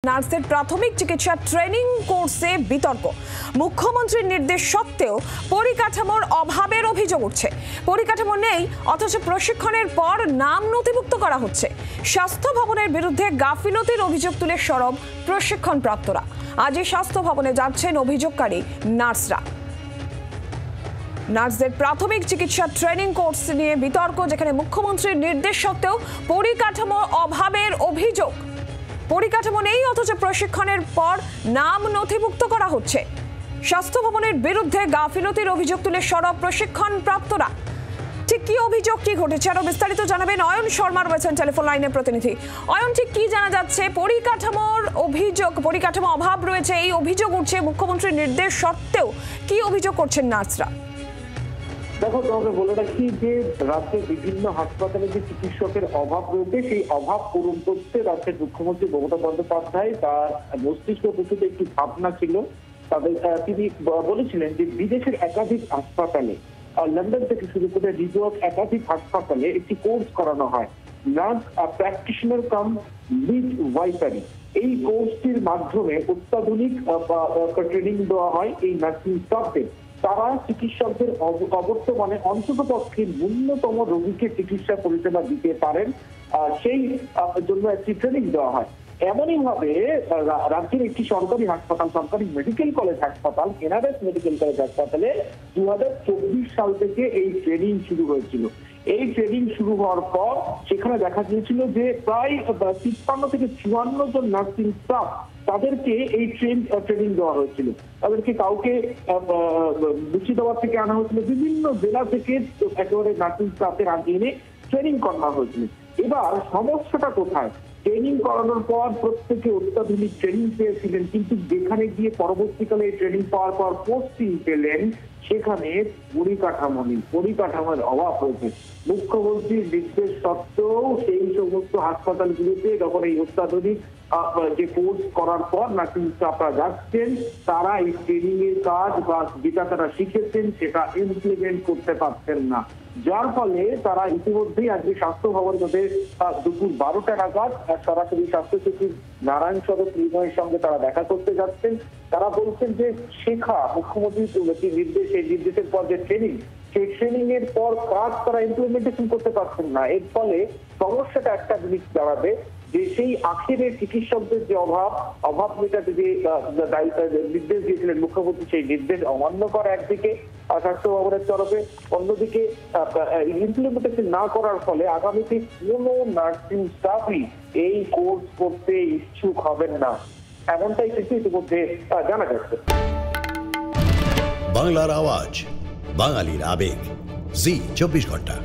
নার্সদের প্রাথমিক চিকিৎসা ট্রেনিং কোর্সে বিতর্ক। মুখ্যমন্ত্রীর নির্দেশ সত্ত্বেও পরিকাঠামোর অভাবের অভিযোগ উঠছে। পরিকাঠামো নেই, অথচ প্রশিক্ষণের পর নাম নথিভুক্ত করা হচ্ছে। স্বাস্থ্য ভবনের বিরুদ্ধে গাফিলতির অভিযোগ তুলে সরব প্রশিক্ষণপ্রাপ্তরা। আজই স্বাস্থ্য ভবনে যাচ্ছেন অভিযোগকারী নার্সরা। নার্সদের প্রাথমিক চিকিৎসা ট্রেনিং কোর্স নিয়ে বিতর্ক, যেখানে মুখ্যমন্ত্রীর নির্দেশ সত্ত্বেও পরিকাঠামো অভাবের অভিযোগ। পরিকাঠামো নেই, অথচ প্রশিক্ষণের পর নাম নথিভুক্ত করা হচ্ছে। স্বাস্থ্য ভবনের বিরুদ্ধে গাফিলতির অভিযোগ তুলে সরব প্রশিক্ষণ প্রাপ্তরা। ঠিক কি অভিযোগ, কি ঘটেছে, আরো বিস্তারিত জানাবেন অয়ন শর্মা, রয়েছেন টেলিফোন লাইনের প্রতিনিধি। অয়ন, ঠিক কি জানা যাচ্ছে? পরিকাঠামোর অভিযোগ, পরিকাঠামো অভাব রয়েছে, এই অভিযোগ উঠছে। মুখ্যমন্ত্রীর নির্দেশ সত্ত্বেও কি অভিযোগ করছেন নার্সরা? দেখো, তোমাকে বলে রাখি যে রাজ্যের বিভিন্ন হাসপাতালে যে চিকিৎসকের অভাব রয়েছে, সেই অভাব পূরণ করতে রাজ্যের মুখ্যমন্ত্রী মমতা বন্দ্যোপাধ্যায় তার মস্তিষ্ক প্রস্তুত একটি ভাবনা ছিল। তিনি বলেছিলেন যে বিদেশের একাধিক হাসপাতালে, লন্ডন থেকে শুরু করে নিউইয়র্ক একাধিক হাসপাতালে একটি কোর্স করানো হয়, নার্স প্র্যাকটিশনার কাম মিডওয়াইফারি। এই কোর্সটির মাধ্যমে অত্যাধুনিক ট্রেনিং দেওয়া হয় এই নার্সিং স্টাফদের। তারা চিকিৎসকদের অবর্তমানে অন্তত পক্ষে ন্যূনতম রোগীকে চিকিৎসা পরিষেবা দিতে পারেন, সেই জন্য একটি ট্রেনিং দেওয়া হয়। এমনই ভাবে রাজ্যের একটি সরকারি হাসপাতাল, সরকারি মেডিকেল কলেজ হাসপাতাল, এনআরএস মেডিকেল কলেজ হাসপাতালে 2024 সাল থেকে এই ট্রেনিং শুরু হয়েছিল। এই ট্রেনিং শুরু হওয়ার পর সেখানে দেখা গিয়েছিল যে প্রায় 53 থেকে 54 জন নার্সিং স্টাফ, তাদেরকে এই ট্রেনিং দেওয়া হয়েছিল। তাদেরকে কাউকে মুর্শিদাবাদ থেকে আনা হয়েছিল, বিভিন্ন জেলা থেকে একেবারে নার্সিং স্টাফের আগে এনে ট্রেনিং করানো হয়েছিল। এবার সমস্যাটা কোথায়? ট্রেনিং করানোর পর প্রত্যেকে অত্যাধুনিক ট্রেনিং পেয়েছিলেন, কিন্তু যেখানে গিয়ে পরবর্তীকালে ট্রেনিং পাওয়ার পর পোস্টিং পেলেন, সেখানে পরিকাঠামোর অভাব হয়েছে। মুখ্যমন্ত্রীর নির্দেশ সত্ত্বেও সেই সমস্ত হাসপাতালগুলিতে যখন এই অত্যাধুনিক যে কোর্স করার পর নার্সিং স্টাফরা যাচ্ছেন, তারা এই ট্রেনিং এর কাজ বা যেটা তারা শিখেছেন সেটা ইমপ্লিমেন্ট করতে পারছেন না, যার ফলে তারা ইতিমধ্যেই আজকে স্বাস্থ্য ভবন মধ্যে দুপুর 12টা নাগাদ সরাসরি স্বাস্থ্য সচিব নারায়ণ স্বরূপ নির্ময়ের সঙ্গে তারা দেখা করতে যাচ্ছেন। তারা বলছেন যে মুখ্যমন্ত্রীর নির্দেশের পর যে ট্রেনিং, সেই ট্রেনিং এর পর কাজ তারা ইমপ্লিমেন্টেশন করতে পারছেন না। এর ফলে সমস্যাটা একটা জিনিস দাঁড়াবে যে সেই আখেরের চিকিৎসকদের যে অভাব মেটাতে যে নির্দেশ দিয়েছিলেন মুখ্যমন্ত্রী, সেই নির্দেশ অমান্য করা একদিকে স্বাস্থ্য ভবনের তরফে, অন্যদিকে ইমপ্লিমেন্টেশন না করার ফলে আগামীতে কোনো নার্সিং স্টাফই এই কোর্স করতে ইচ্ছুক হবেন না, এমনটাই কিন্তু ইতিমধ্যে জানা যাচ্ছে। বাংলার আওয়াজ, বাঙালির আবেগ, জি 24 ঘন্টা।